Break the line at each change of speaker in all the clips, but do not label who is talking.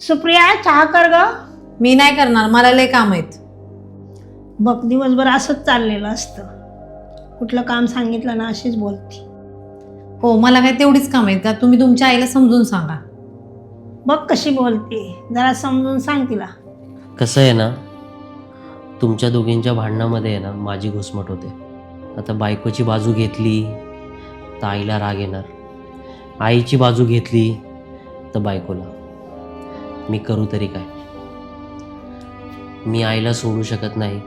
सुप्रिया चहा कर ग.
मी नाही करणार, मला लय काम आहेत.
बघ दिवसभर असंच चाललेलं असतं, कुठलं काम सांगितलं ना अशीच बोलती.
हो, मला काय तेवढीच काम आहेत का? तुम्ही तुमच्या आईला समजून सांगा.
बघ कशी बोलते, जरा समजून सांग तिला.
कसं आहे ना, तुमच्या दोघींच्या भांडणामध्ये आहे ना माझी घुसमट होते. आता बायकोची बाजू घेतली तर आईला राग येणार, आईची बाजू घेतली तर बायकोला. मी करू तरी काय? मी आईला सोडू शकत नाही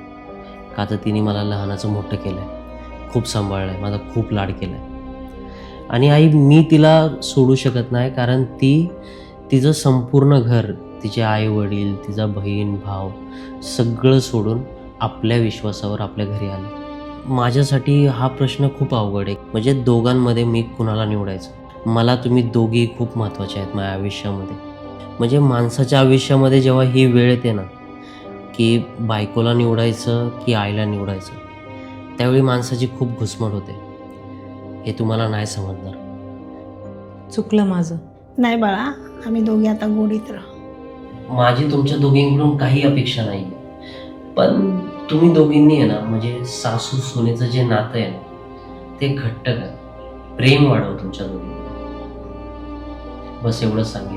का तर तिने मला लहानाचं मोठं केलं आहे, खूप सांभाळलं आहे, माझा खूप लाड केला आहे. आणि आई मी तिला सोडू शकत नाही कारण ती तिचं संपूर्ण घर, तिचे आई वडील, तिचा बहीण भाव सगळं सोडून आपल्या विश्वासावर आपल्या घरी आले. माझ्यासाठी हा प्रश्न खूप अवघड आहे. म्हणजे दोघांमध्ये मी कुणाला निवडायचं? मला तुम्ही दोघी खूप महत्त्वाचे आहेत माझ्या आयुष्यामध्ये. म्हणजे माणसाच्या आयुष्यामध्ये जेव्हा ही वेळ येते ना की बायकोला निवडायचं की आईला निवडायचं, त्यावेळी माणसाची खूप घुसमट होते. हे तुम्हाला नाही समजणार.
चुकलं माझं.
नाही बाळा, आम्ही दोघे आता गोडीत राहू.
माझी तुमच्या दोघींकडून काही अपेक्षा नाही, पण तुम्ही दोघींनी आहे ना म्हणजे सासू सुनेचं जे नातं आहे ना ते घट्ट करा, प्रेम वाढव तुमच्या दोघींनी. बस एवढंच सांगितलं.